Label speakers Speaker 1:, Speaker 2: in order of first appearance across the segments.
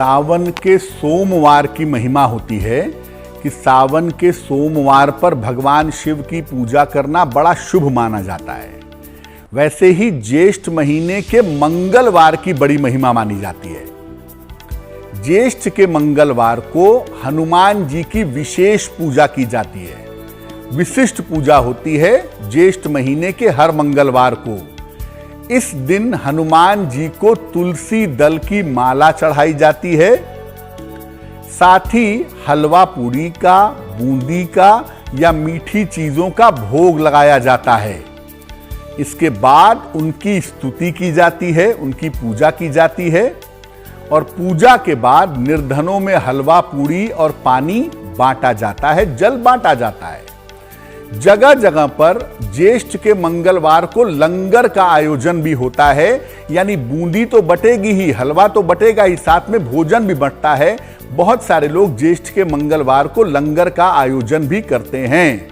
Speaker 1: सावन के सोमवार की महिमा होती है कि सावन के सोमवार पर भगवान शिव की पूजा करना बड़ा शुभ माना जाता है। वैसे ही ज्येष्ठ महीने के मंगलवार की बड़ी महिमा मानी जाती है। ज्येष्ठ के मंगलवार को हनुमान जी की विशेष पूजा की जाती है। विशिष्ट पूजा होती है ज्येष्ठ महीने के हर मंगलवार को। इस दिन हनुमान जी को तुलसी दल की माला चढ़ाई जाती है। साथ ही हलवा पूरी का, बूंदी का या मीठी चीजों का भोग लगाया जाता है। इसके बाद उनकी स्तुति की जाती है, उनकी पूजा की जाती है और पूजा के बाद निर्धनों में हलवा पूरी और पानी बांटा जाता है, जल बांटा जाता है। जगह जगह पर ज्येष्ठ के मंगलवार को लंगर का आयोजन भी होता है, यानी बूंदी तो बटेगी ही, हलवा तो बटेगा ही, साथ में भोजन भी बंटता है। बहुत सारे लोग ज्येष्ठ के मंगलवार को लंगर का आयोजन भी करते हैं।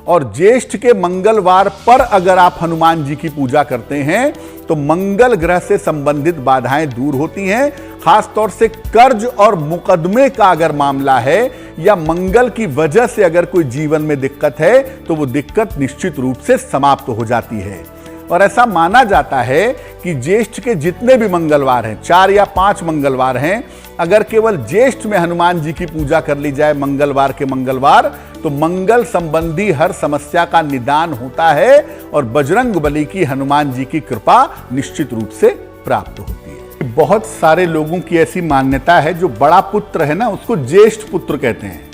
Speaker 1: और ज्येष्ठ के मंगलवार पर अगर आप हनुमान जी की पूजा करते हैं तो मंगल ग्रह से संबंधित बाधाएं दूर होती हैं। खासतौर से कर्ज और मुकदमे का अगर मामला है या मंगल की वजह से अगर कोई जीवन में दिक्कत है तो वो दिक्कत निश्चित रूप से समाप्त हो जाती है। और ऐसा माना जाता है कि ज्येष्ठ के जितने भी मंगलवार हैं, 4 या 5 मंगलवार हैं, अगर केवल ज्येष्ठ में हनुमान जी की पूजा कर ली जाए मंगलवार के मंगलवार, तो मंगल संबंधी हर समस्या का निदान होता है और बजरंग बली की, हनुमान जी की कृपा निश्चित रूप से प्राप्त होती है। बहुत सारे लोगों की ऐसी मान्यता है, जो बड़ा पुत्र है ना उसको ज्येष्ठ पुत्र कहते हैं,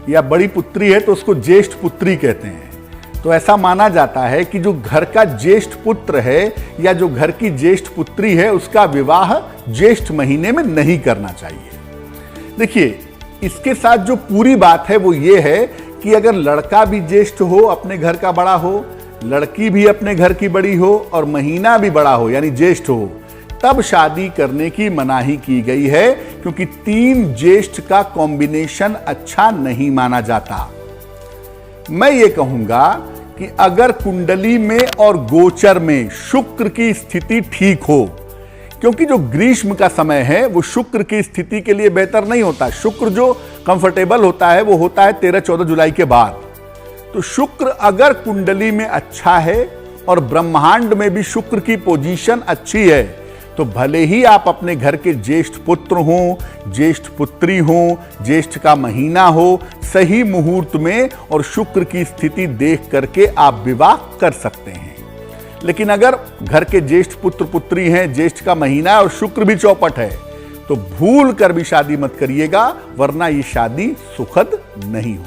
Speaker 1: या बड़ी पुत्री है तो उसको ज्येष्ठ पुत्री कहते हैं। तो ऐसा माना जाता है कि जो घर का ज्येष्ठ पुत्र है या जो घर की ज्येष्ठ पुत्री है, उसका विवाह ज्येष्ठ महीने में नहीं करना चाहिए। देखिए, इसके साथ जो पूरी बात है वो ये है कि अगर लड़का भी ज्येष्ठ हो, अपने घर का बड़ा हो, लड़की भी अपने घर की बड़ी हो और महीना भी बड़ा हो यानी ज्येष्ठ हो, तब शादी करने की मनाही की गई है, क्योंकि 3 ज्येष्ठ का कॉम्बिनेशन अच्छा नहीं माना जाता। मैं ये कहूंगा कि अगर कुंडली में और गोचर में शुक्र की स्थिति ठीक हो, क्योंकि जो ग्रीष्म का समय है वो शुक्र की स्थिति के लिए बेहतर नहीं होता। शुक्र जो कंफर्टेबल होता है वो होता है 13-14 जुलाई के बाद। तो शुक्र अगर कुंडली में अच्छा है और ब्रह्मांड में भी शुक्र की पोजीशन अच्छी है, तो भले ही आप अपने घर के ज्येष्ठ पुत्र हों, ज्येष्ठ पुत्री हों, ज्येष्ठ का महीना हो, सही मुहूर्त में और शुक्र की स्थिति देख करके आप विवाह कर सकते हैं। लेकिन अगर घर के ज्येष्ठ पुत्र पुत्री हैं, ज्येष्ठ का महीना है और शुक्र भी चौपट है, तो भूल कर भी शादी मत करिएगा, वरना ये शादी सुखद नहीं हो।